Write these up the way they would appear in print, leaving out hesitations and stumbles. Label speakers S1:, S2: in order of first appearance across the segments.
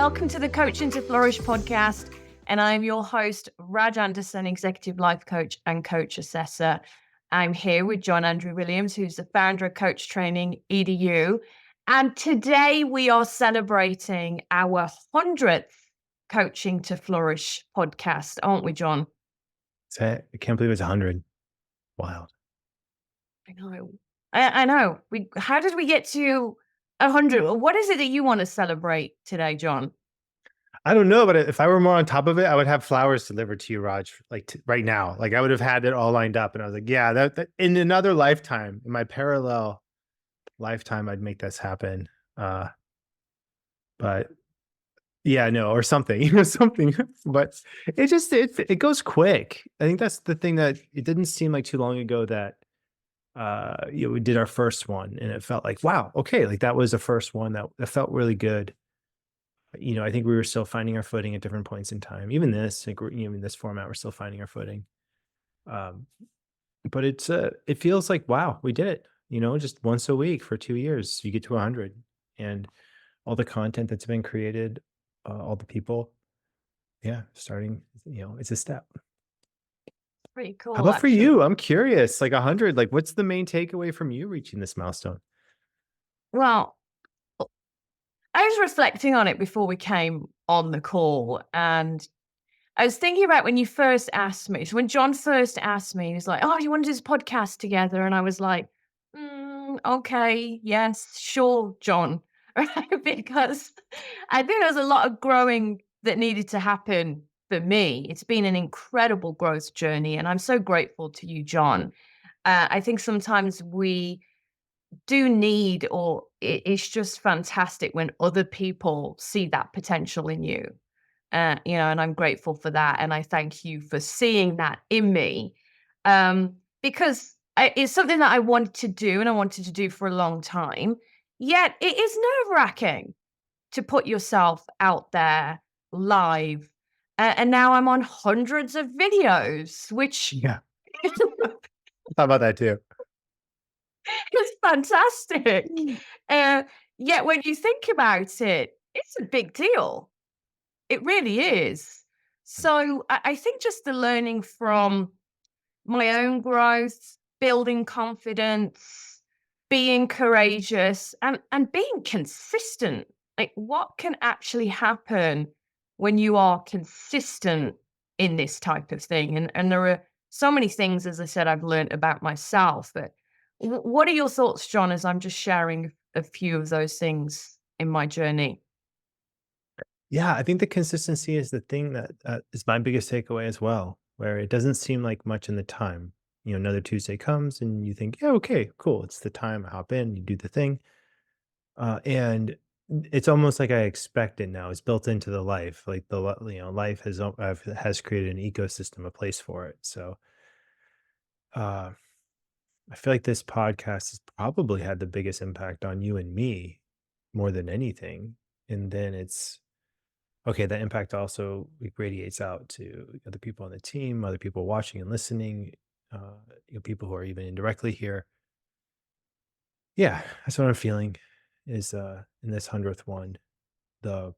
S1: Welcome to the Coaching to Flourish podcast. And I'm your host, Raj Anderson, Executive Life Coach and Coach Assessor. I'm here with John Andrew Williams, who's the founder of Coach Training EDU. And today we are celebrating our 100th Coaching to Flourish podcast, aren't we, John?
S2: I can't believe it's 100. Wild.
S1: I know. I know. How did we get to 100? What is it that you want to celebrate today, John?
S2: I don't know, but if I were more on top of it, I would have flowers delivered to you, Raj, like right now. Like I would have had it all lined up, and I was like, yeah, that in another lifetime, in my parallel lifetime, I'd make this happen. But yeah, no, or something, something. But it goes quick. I think that's the thing, that it didn't seem like too long ago that we did our first one, and it felt like, wow, okay, like that was the first one that felt really good. I think we were still finding our footing at different points in time. Even this, like, in this format, we're still finding our footing. But it feels like, wow, we did it. Just once a week for 2 years, you get to 100, and all the content that's been created, all the people, starting. It's a step.
S1: Pretty cool.
S2: How about for you? I'm curious. Like 100, like what's the main takeaway from you reaching this milestone?
S1: Well, I was reflecting on it before we came on the call, and I was thinking about when you first asked me. So when John first asked me, he was like, "Oh, you want to do this podcast together?" And I was like, "Okay, yes, sure, John," right? Because I think there's a lot of growing that needed to happen for me. It's been an incredible growth journey, and I'm so grateful to you, John. I think sometimes we do need, or it's just fantastic when other people see that potential in you. And I'm grateful for that. And I thank you for seeing that in me. Because it's something that I wanted to do, and I wanted to do for a long time. Yet it is nerve-wracking to put yourself out there live. And now I'm on hundreds of videos, which
S2: Yeah. How about that too?
S1: it's fantastic. Yet when you think about it, it's a big deal. It really is. So I think just the learning from my own growth, building confidence, being courageous, and being consistent. Like, what can actually happen when you are consistent in this type of thing? And there are so many things, as I said, I've learned about myself. But what are your thoughts, John, as I'm just sharing a few of those things in my journey?
S2: Yeah, I think the consistency is the thing that is my biggest takeaway as well, where it doesn't seem like much in the time. Another Tuesday comes and you think, yeah, okay, cool. It's the time. I hop in, you do the thing. And it's almost like I expect it now. It's built into the life. Like life has created an ecosystem, a place for it. So uh, I feel like this podcast has probably had the biggest impact on you and me more than anything. And then it's okay, that impact also radiates out to other people on the team, other people watching and listening, people who are even indirectly here. Yeah, that's what I'm feeling is in this 100th one, the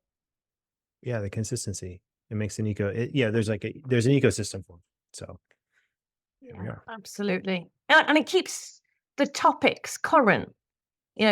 S2: the consistency. It makes an there's there's an ecosystem for it. So here we
S1: Yeah,
S2: are.
S1: absolutely. And it keeps the topics current.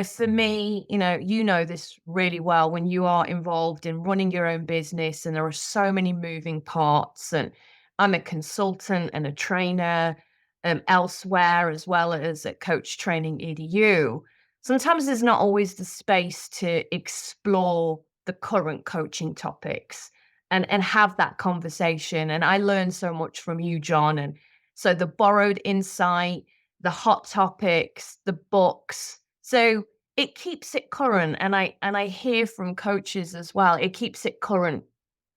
S1: For me, you know this really well when you are involved in running your own business and there are so many moving parts. And I'm a consultant and a trainer elsewhere, as well as at Coach Training EDU. Sometimes there's not always the space to explore the current coaching topics and have that conversation. And I learned so much from you, John. And so the borrowed insight, the hot topics, the books. So it keeps it current. And I hear from coaches as well, it keeps it current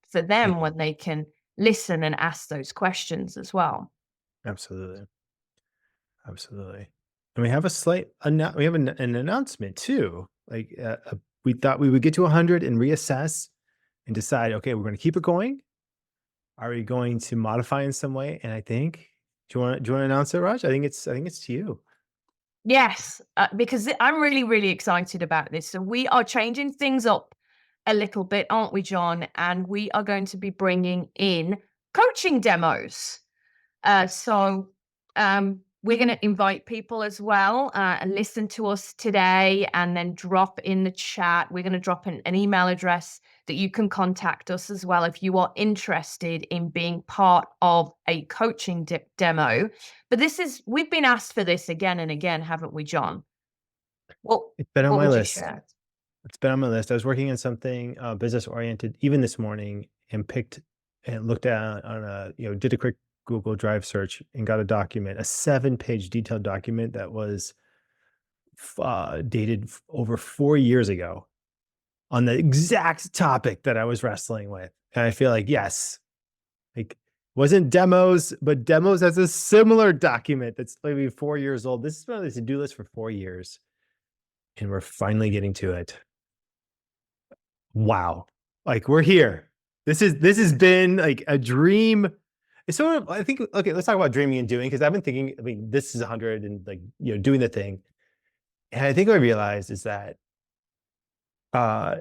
S1: for them
S2: Mhm.
S1: when they can listen and ask those questions as well.
S2: Absolutely. Absolutely. And we have we have an announcement too. We thought we would get to 100 and reassess and decide, okay, we're going to keep it going. Are we going to modify in some way? And I think, do you want to announce it, Raj? I think it's to you.
S1: Yes, because I'm really, really excited about this. So we are changing things up a little bit, aren't we, John? And we are going to be bringing in coaching demos. We're going to invite people as well and listen to us today and then drop in the chat. We're going to drop an email address that you can contact us as well if you are interested in being part of a coaching demo. But we've been asked for this again and again, haven't we, John?
S2: It's been on
S1: What
S2: my
S1: would you
S2: list.
S1: share?
S2: It's been on my list. I was working on something business oriented even this morning and picked and looked at on a, did a quick Google Drive search and got a document, a 7-page detailed document that was dated over 4 years ago on the exact topic that I was wrestling with. And I feel like, yes, like wasn't demos, but demos has a similar document that's maybe 4 years old. This has been on the to-do list for 4 years. And we're finally getting to it. Wow. Like we're here. This has been like a dream. It's sort of, I think, okay, let's talk about dreaming and doing, because I've been thinking, I mean, this is 100 and like, doing the thing. And I think what I realized is that uh,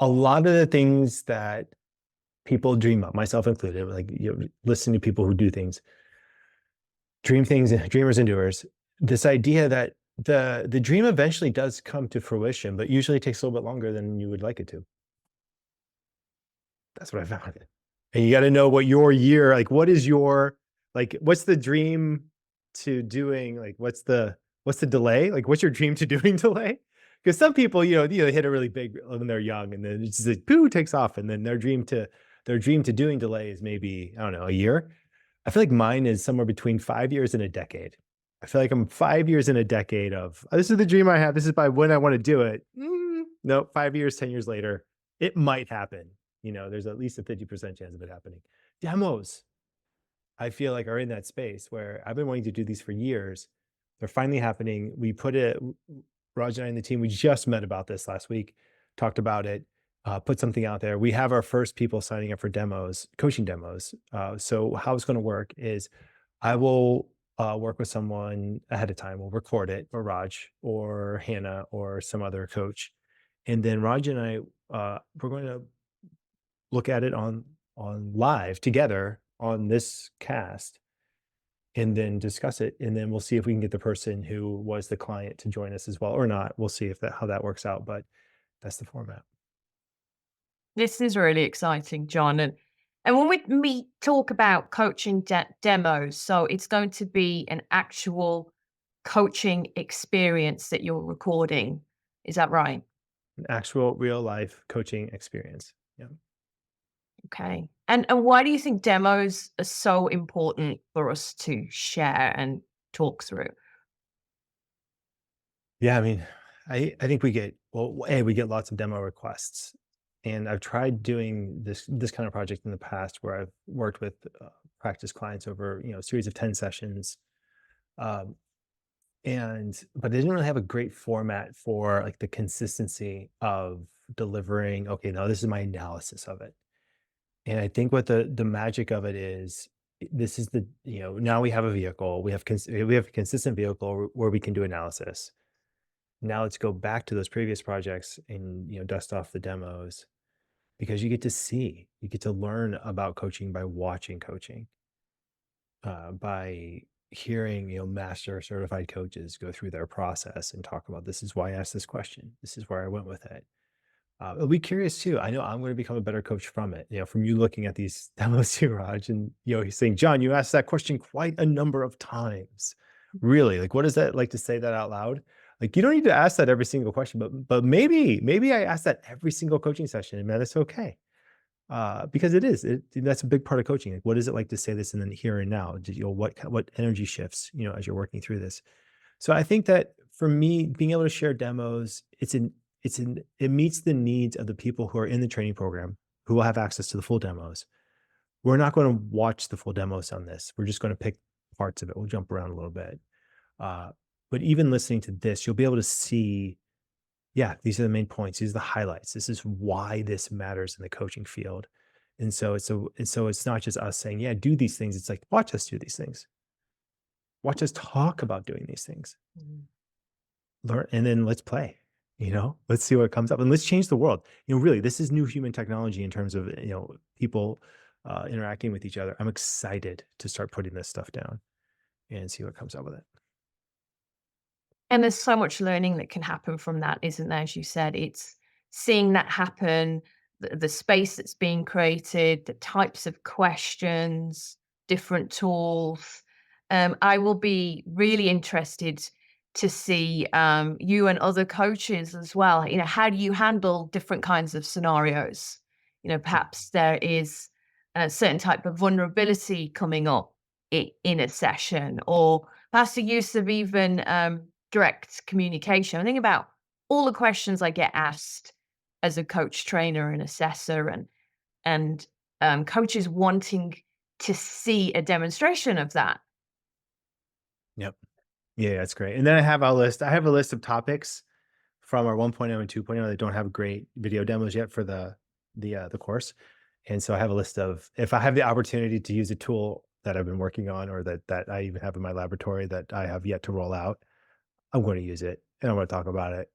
S2: a lot of the things that people dream up, myself included, like, listening to people who do things, dream things, dreamers and doers, this idea that the dream eventually does come to fruition, but usually it takes a little bit longer than you would like it to. That's what I found. And you got to know what your year, like, what is your, like, what's the dream to doing? Like, what's the delay? Like, what's your dream to doing delay? Because some people, they hit a really big when they're young, and then it's just like, poo, takes off, and then their dream to doing delay is maybe, I don't know, a year. I feel like mine is somewhere between 5 years and a decade. I feel like I'm 5 years in a decade of, this is the dream I have. This is by when I want to do it. No, 5 years, 10 years later, it might happen. There's at least a 50% chance of it happening. Demos, I feel like, are in that space where I've been wanting to do these for years. They're finally happening. Raj and I and the team, we just met about this last week, talked about it, put something out there. We have our first people signing up for demos, coaching demos. So how it's going to work is I will work with someone ahead of time. We'll record it, or Raj or Hannah or some other coach. And then Raj and I, we're going to look at it on live together on this cast, and then discuss it, and then we'll see if we can get the person who was the client to join us as well or not. We'll see how that works out, but that's the format.
S1: This is really exciting, John. And when we talk about coaching demos, so it's going to be an actual coaching experience that you're recording. Is that right?
S2: An actual real life coaching experience. Yeah.
S1: Okay. And why do you think demos are so important for us to share and talk through?
S2: Yeah, I mean, I think we get, we get lots of demo requests, and I've tried doing this kind of project in the past where I've worked with practice clients over a series of 10 sessions, um, but they didn't really have a great format for like the consistency of delivering. Okay, now this is my analysis of it, and I think what the magic of it is, this is now we have a vehicle, we have a consistent vehicle where we can do analysis. Now let's go back to those previous projects and dust off the demos, because you get to learn about coaching by watching coaching, by hearing master certified coaches go through their process and talk about, this is why I asked this question, this is where I went with it. I'll be curious too. I know I'm going to become a better coach from it, from you looking at these demos too, Raj, and he's saying, John, you asked that question quite a number of times. Really, like, what is that like to say that out loud? Like, you don't need to ask that every single question, but maybe I ask that every single coaching session, and man, that's okay. Because that's a big part of coaching. Like, what is it like to say this and then here and now? What energy shifts, as you're working through this. So I think that for me, being able to share demos, it meets the needs of the people who are in the training program, who will have access to the full demos. We're not going to watch the full demos on this. We're just going to pick parts of it. We'll jump around a little bit. But even listening to this, you'll be able to see, yeah, these are the main points. These are the highlights. This is why this matters in the coaching field. And so it's not just us saying, yeah, do these things. It's like, watch us do these things. Watch us talk about doing these things.
S1: Mhm.
S2: Learn, and then let's play. let's see what comes up and let's change the world. Really, this is new human technology in terms of, people interacting with each other. I'm excited to start putting this stuff down and see what comes up with it.
S1: And there's so much learning that can happen from that, isn't there? As you said, it's seeing that happen, the space that's being created, the types of questions, different tools. I will be really interested to see you and other coaches as well. How do you handle different kinds of scenarios? Perhaps there is a certain type of vulnerability coming up in a session, or perhaps the use of even direct communication. I think about all the questions I get asked as a coach, trainer, and assessor, and coaches wanting to see a demonstration of that.
S2: Yep. Yeah, that's great. And then I have a list of topics from our 1.0 and 2.0 that don't have great video demos yet for the course. And so I have a list of, if I have the opportunity to use a tool that I've been working on, or that I even have in my laboratory that I have yet to roll out, I'm going to use it and I'm going to talk about it,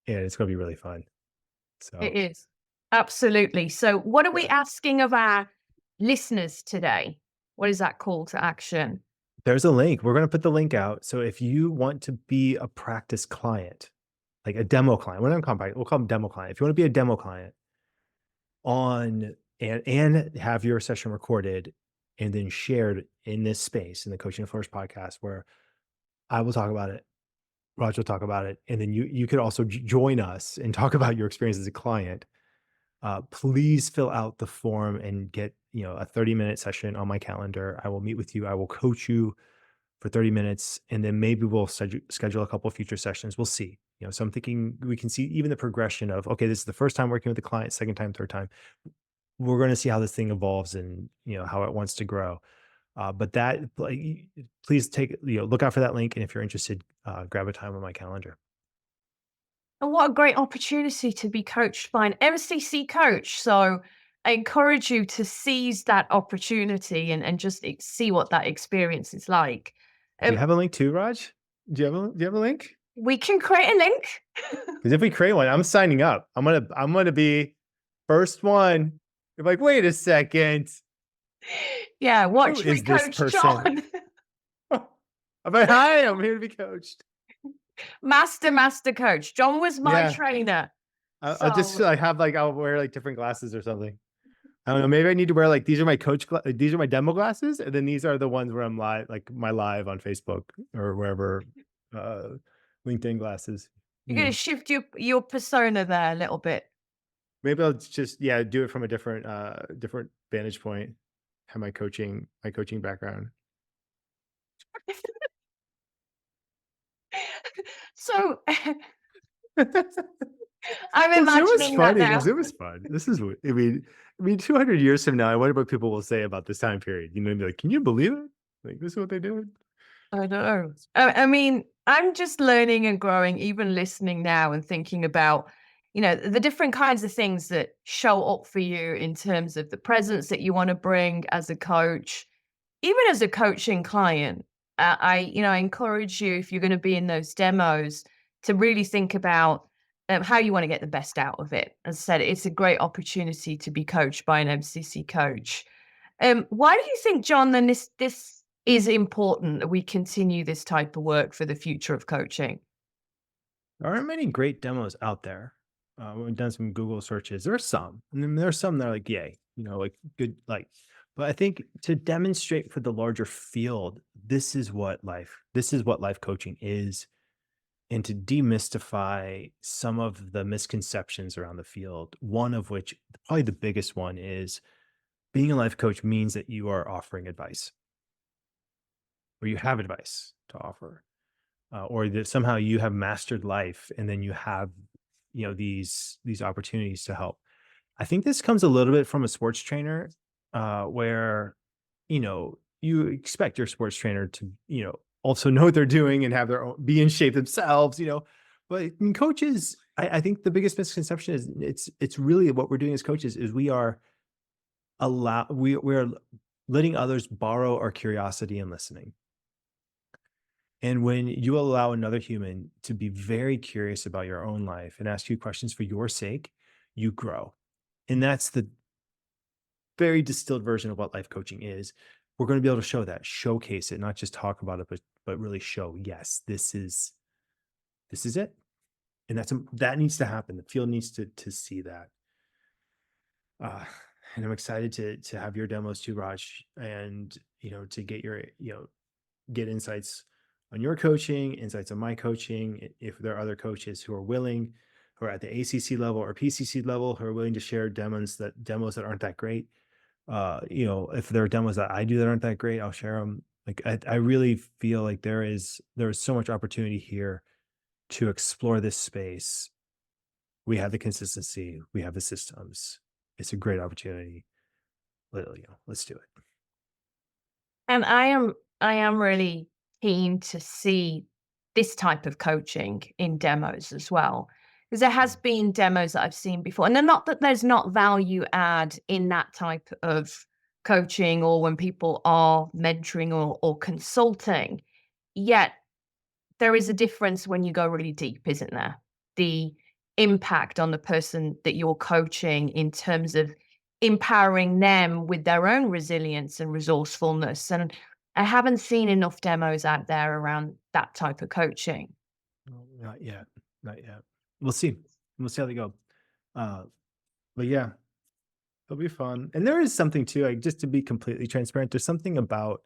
S2: and it's going to be really fun.
S1: It
S2: So,
S1: is. Absolutely. So, what are we
S2: yeah.
S1: asking of our listeners today? What is that call to action?
S2: There's a link. We're going to put the link out. So if you want to be a practice client, like a demo client, we'll call them demo client. If you want to be a demo client on and have your session recorded and then shared in this space in the Coaching and Flourish podcast, where I will talk about it, Raj will talk about it, and then you could also join us and talk about your experience as a client. Please fill out the form and get a 30-minute session on my calendar. I will meet with you. I will coach you for 30 minutes, and then maybe we'll schedule a couple of future sessions. We'll see. So I'm thinking we can see even the progression of, okay, this is the first time working with the client, second time, third time. We're going to see how this thing evolves and how it wants to grow. But that, like, please look out for that link, and if you're interested, grab a time on my calendar.
S1: And what a great opportunity to be coached by an MCC coach. So, I encourage you to seize that opportunity and just see what that experience is like.
S2: Do you
S1: Um,
S2: have a link too, Raj? Do you have a link?
S1: we can create a link.
S2: Because if we create one, I'm signing up. I'm gonna be first one. You're like, wait a second,
S1: Yeah,
S2: who
S1: watch me
S2: is this
S1: coach
S2: person?
S1: John.
S2: I'm like, hi, I'm here to be coached.
S1: Master coach. John was my
S2: Yeah,
S1: trainer.
S2: I'll just
S1: So,
S2: like I'll wear like different glasses or something. I don't know. Maybe I need to wear like, these are my these are my demo glasses, and then these are the ones where I'm live, like my live on Facebook or wherever, uh, LinkedIn glasses.
S1: you're gonna shift your persona there a little bit.
S2: Maybe I'll just, yeah, do it from a different vantage point. Have my coaching background.
S1: So, I'm
S2: It was
S1: imagining that
S2: funny
S1: now.
S2: because it was fun. I mean, 200 years from now, I wonder what people will say about this time period. Be like, can you believe it? Like, this is what they did.
S1: I know. I mean, I'm just learning and growing, even listening now and thinking about, the different kinds of things that show up for you in terms of the presence that you want to bring as a coach, even as a coaching client. I encourage you, if you're going to be in those demos, to really think about how you want to get the best out of it. As I said, it's a great opportunity to be coached by an MCC coach. Why do you think, John, then this is important that we continue this type of work for the future of coaching?
S2: There aren't many great demos out there. We've done some Google searches. There are some, and then there are some that are like, yay, like good, like. But I think to demonstrate for the larger field, this is what life coaching is, and to demystify some of the misconceptions around the field. One of which, probably the biggest one, is being a life coach means that you are offering advice, or you have advice to offer, or that somehow you have mastered life and then you have these opportunities to help. I think this comes a little bit from a sports trainer, where you expect your sports trainer to also know what they're doing and have their own, be in shape themselves. But in coaches, I think the biggest misconception is it's really what we're doing as coaches is we're letting others borrow our curiosity and listening. And when you allow another human to be very curious about your own life and ask you questions for your sake, you grow. And that's the very distilled version of what life coaching is. We're going to be able to show that, showcase it, not just talk about it, but really show, yes, this is it. And that needs to happen. The field needs to see that. Uh, and I'm excited to have your demos too, Raj, and to get your get insights on your coaching, insights on my coaching. If there are other coaches who are willing, who are at the ACC level or PCC level, who are willing to share demos that aren't that great. If there are demos that I do that aren't that great, I'll share them. Like I really feel like there is so much opportunity here to explore this space. We have the consistency, we have the systems. It's a great opportunity. Let's do it.
S1: And I am really keen to see this type of coaching in demos as well. Because there has
S2: Mm.
S1: been demos that I've seen before. And they're not that there's not value add in that type of coaching or when people are mentoring or consulting. Yet there is a difference when you go really deep, isn't there? The impact on the person that you're coaching in terms of empowering them with their own resilience and resourcefulness. And I haven't seen enough demos out there around that type of coaching.
S2: No, not yet. Not yet. We'll see. We'll see how they go. Uh, but yeah, it'll be fun. And there is something too, like just to be completely transparent, there's something about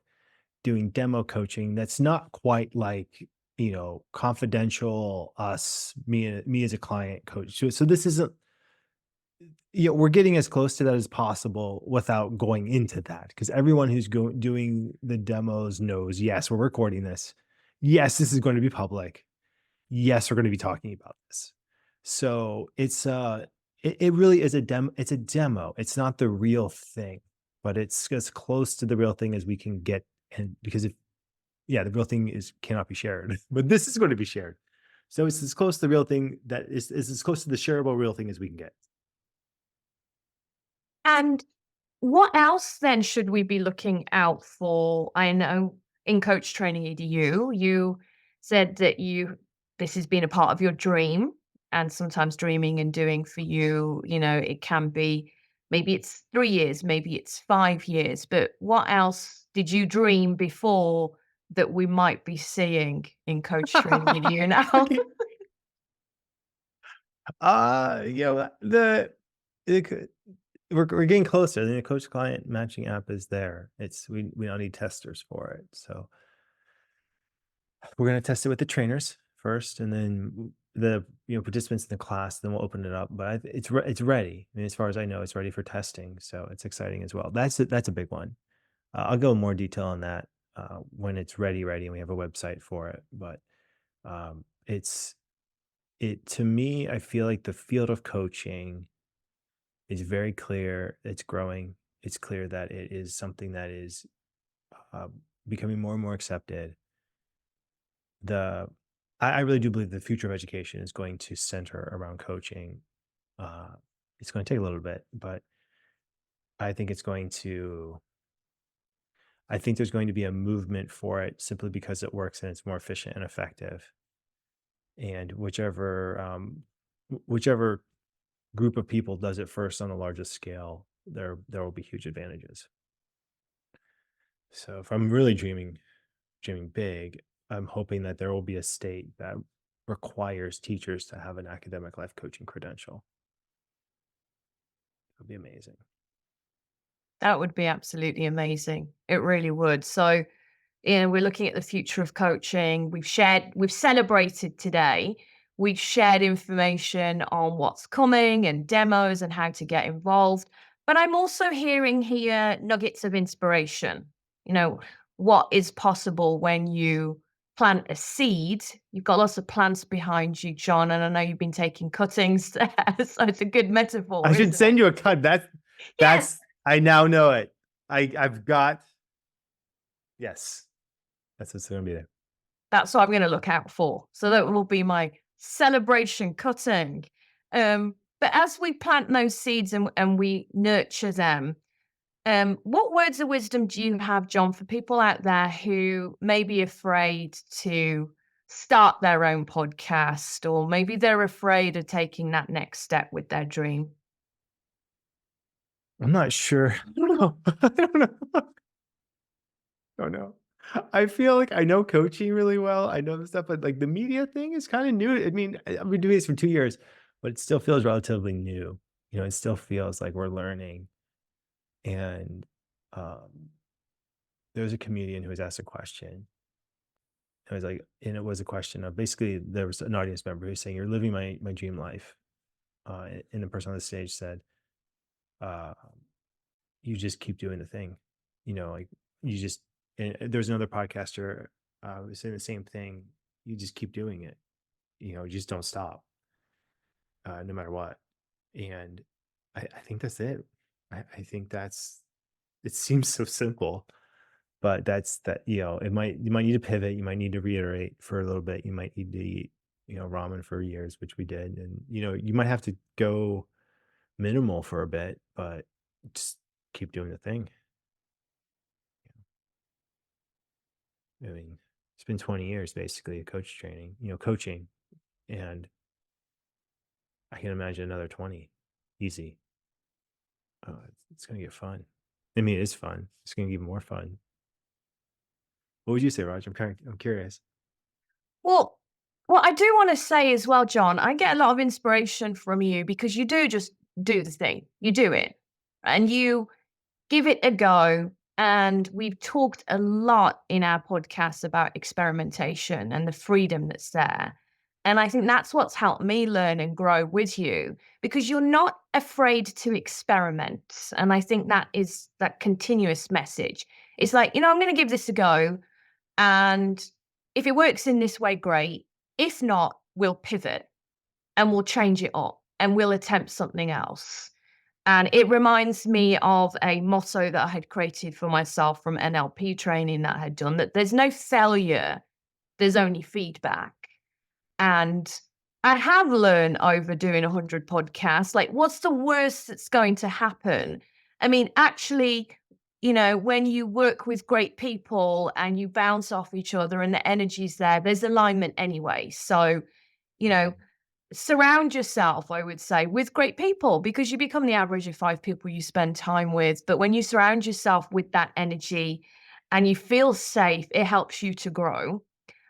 S2: doing demo coaching that's not quite like, confidential me as a client coach. So this isn't, we're getting as close to that as possible without going into that because everyone who's doing the demos knows, yes, we're recording this. Yes, this is going to be public. Yes, we're going to be talking about this. So it really is a demo. It's a demo. It's not the real thing, but it's as close to the real thing as we can get. And because the real thing cannot be shared, but this is going to be shared. So it's as close to the real thing that is as close to the shareable real thing as we can get.
S1: And what else then should we be looking out for? I know in Coach Training EDU, you said that this has been a part of your dream, and sometimes dreaming and doing for you, it can be maybe it's 3 years, maybe it's 5 years, but what else did you dream before that we might be seeing in Coach Training EDU now?
S2: Okay. It could, we're getting closer. The coach client matching app is there. We don't need testers for it. So we're gonna test it with the trainers first, and then the participants in the class. Then we'll open it up. But it's ready. I mean, as far as I know, it's ready for testing. So it's exciting as well. That's a big one. I'll go in more detail on that when it's ready, and we have a website for it. But it's it to me. I feel like the field of coaching is very clear. It's growing. It's clear that it is something that is uh, becoming more and more accepted. The I really do believe the future of education is going to center around coaching. Uh, it's going to take a little bit, but I think it's going to. I think there's going to be a movement for it simply because it works and it's more efficient and effective. And whichever group of people does it first on the largest scale, there will be huge advantages. So if I'm really dreaming big, I'm hoping that there will be a state that requires teachers to have an academic life coaching credential. It would be amazing.
S1: That would be absolutely amazing. It really would. So, we're looking at the future of coaching. We've celebrated today. We've shared information on what's coming and demos and how to get involved. But I'm also hearing here nuggets of inspiration. You know, what is possible when you plant a seed? You've got lots of plants behind you, John, and I know you've been taking cuttings there. So it's a good
S2: I
S1: metaphor,
S2: should
S1: isn't it?
S2: send you a cut.
S1: Yes.
S2: I now know it. I've got yes. That's what's gonna be there.
S1: That's what I'm gonna look out for. So that will be my celebration cutting. But as we plant those seeds and we nurture them, What words of wisdom do you have, John, for people out there who may be afraid to start their own podcast, or maybe they're afraid of taking that next step with their dream?
S2: I'm not sure. I don't know. I don't know. Don't know. I feel like I know coaching really well. I know the stuff, but like the media thing is kind of new. I mean, I've been doing this for 2 years, but it still feels relatively new. It still feels like we're learning. And there was a comedian who was asked a question. And it was a question of basically there was an audience member who was saying, "You're living my dream life," and the person on the stage said, uh, "You just keep doing the thing," like you just. And there's another podcaster was saying the same thing. You just keep doing it. You just don't stop, no matter what. And I think that's it. I think that's. It seems so simple, but that's that. You might need to pivot. You might need to reiterate for a little bit. You might need to eat ramen for years, which we did, and you might have to go minimal for a bit, but just keep doing the thing. I mean, it's been 20 years basically of coaching, and I can imagine another 20 easy. It's gonna get fun. I mean, it's fun. It's gonna get even more fun. What would you say, Raj? I'm curious.
S1: Well, what I do want to say as well, John, I get a lot of inspiration from you because you do just do the thing. You do it and you give it a go. And we've talked a lot in our podcast about experimentation and the freedom that's there. And I think that's what's helped me learn and grow with you because you're not afraid to experiment. And I think that is that continuous message. It's like, I'm going to give this a go. And if it works in this way, great. If not, we'll pivot and we'll change it up and we'll attempt something else. And it reminds me of a motto that I had created for myself from NLP training that I had done, that there's no failure, there's only feedback. And I have learned over doing 100 podcasts, like, what's the worst that's going to happen? I mean, actually, when you work with great people and you bounce off each other and the energy's there, there's alignment anyway. So, you know, surround yourself, I would say, with great people because you become the average of 5 people you spend time with. But when you surround yourself with that energy and you feel safe, it helps you to grow.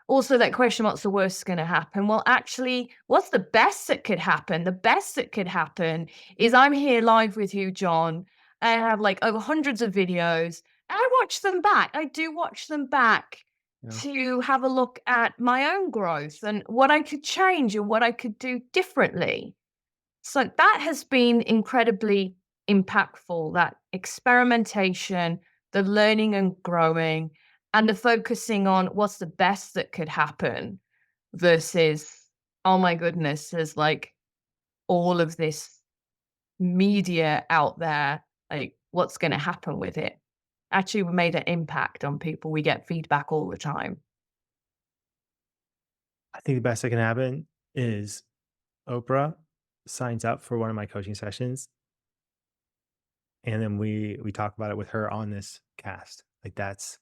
S1: Also, that question, what's the worst going to happen? Well, actually, what's the best that could happen? The best that could happen is I'm here live with you, John. I have like over hundreds of videos. I watch them back. I do watch them back
S2: Yeah.
S1: to have a look at my own growth and what I could change and what I could do differently. So that has been incredibly impactful, that experimentation, the learning and growing, and the focusing on what's the best that could happen versus, oh my goodness, there's like all of this media out there. Like, what's going to happen with it? Actually, we made an impact on people. We get feedback all the time.
S2: I think the best that can happen is Oprah signs up for one of my coaching sessions, and then we talk about it with her on this cast. Like that's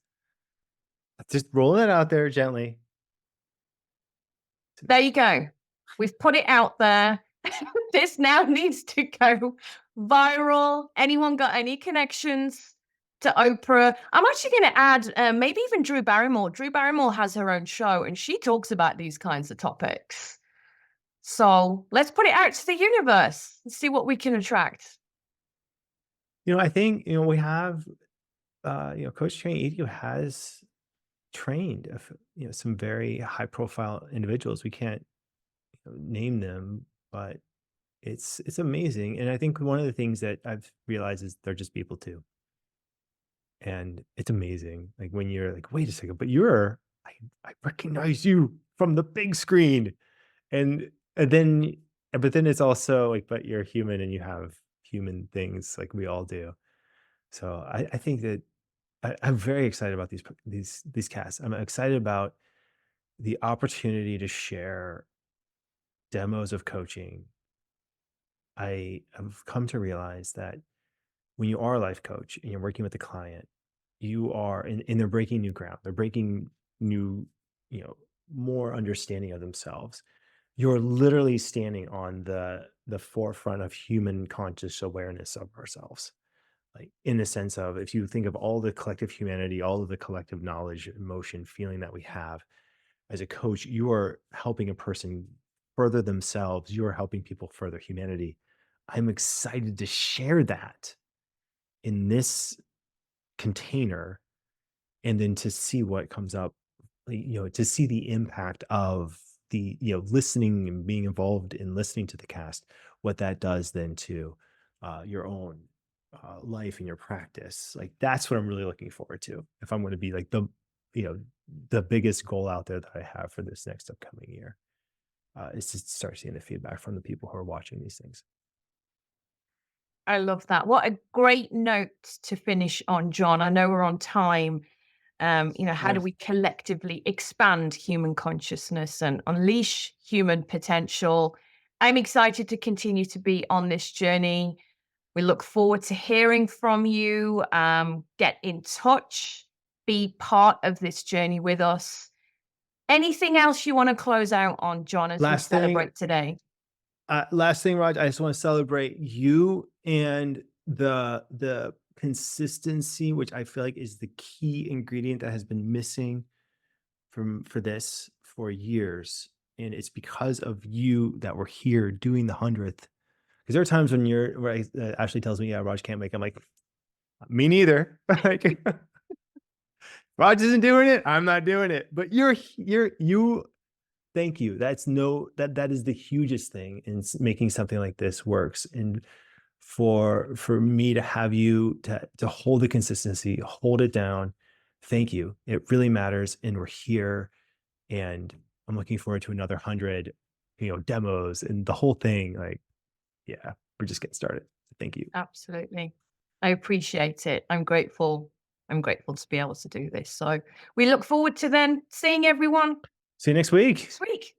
S2: just rolling it out there gently.
S1: There you go. We've put it out there. This now needs to go viral. Anyone got any connections to Oprah? I'm actually going to add maybe even Drew Barrymore. Drew Barrymore has her own show and she talks about these kinds of topics. So let's put it out to the universe and see what we can attract.
S2: I think we have Coach Training EDU has trained some very high profile individuals. We can't name them, but it's amazing. And I think one of the things that I've realized is they're just people too. And it's amazing. Like when you're like, wait a second, but I recognize you from the big screen. And then but then it's also like, but you're human and you have human things like we all do. So I think that I'm very excited about these casts. I'm excited about the opportunity to share demos of coaching. I have come to realize that when you are a life coach and you're working with a client, you are and they're breaking new ground. They're breaking new, you know, more understanding of themselves. You're literally standing on the forefront of human conscious awareness of ourselves. Like in the sense of if you think of all the collective humanity, all of the collective knowledge, emotion, feeling that we have as a coach, you are helping a person further themselves. You are helping people further humanity. I'm excited to share that in this container and then to see what comes up, like, to see the impact of the, listening and being involved in listening to the cast, what that does then to your own life and your practice. Like that's what I'm really looking forward to. If I'm going to be like you know, the biggest goal out there that I have for this next upcoming year is to start seeing the feedback from the people who are watching these things.
S1: I love that. What a great note to finish on, John. I know we're on time. How do
S2: Yes.
S1: we collectively expand human consciousness and unleash human potential? I'm excited to continue to be on this journey. We look forward to hearing from you. Get in touch, be part of this journey with us. Anything else you want to close out on, John, as we
S2: Last thing,
S1: celebrate today?
S2: Raj, I just want to celebrate you and the consistency, which I feel like is the key ingredient that has been missing for this for years. And it's because of you that we're here doing the 100th. Because there are times when Ashley tells me, "Yeah, Raj can't make." I'm like, "Me neither." Like, Raj isn't doing it. I'm not doing it. But you. Thank you. That is the hugest thing in making something like this works. And for me to have you to hold the consistency, hold it down. Thank you. It really matters. And we're here. And I'm looking forward to another 100, demos and the whole thing. Like, yeah, we're just getting started. Thank you.
S1: Absolutely. I appreciate it. I'm grateful. I'm grateful to be able to do this. So we look forward to then seeing everyone
S2: See you next week.
S1: next week.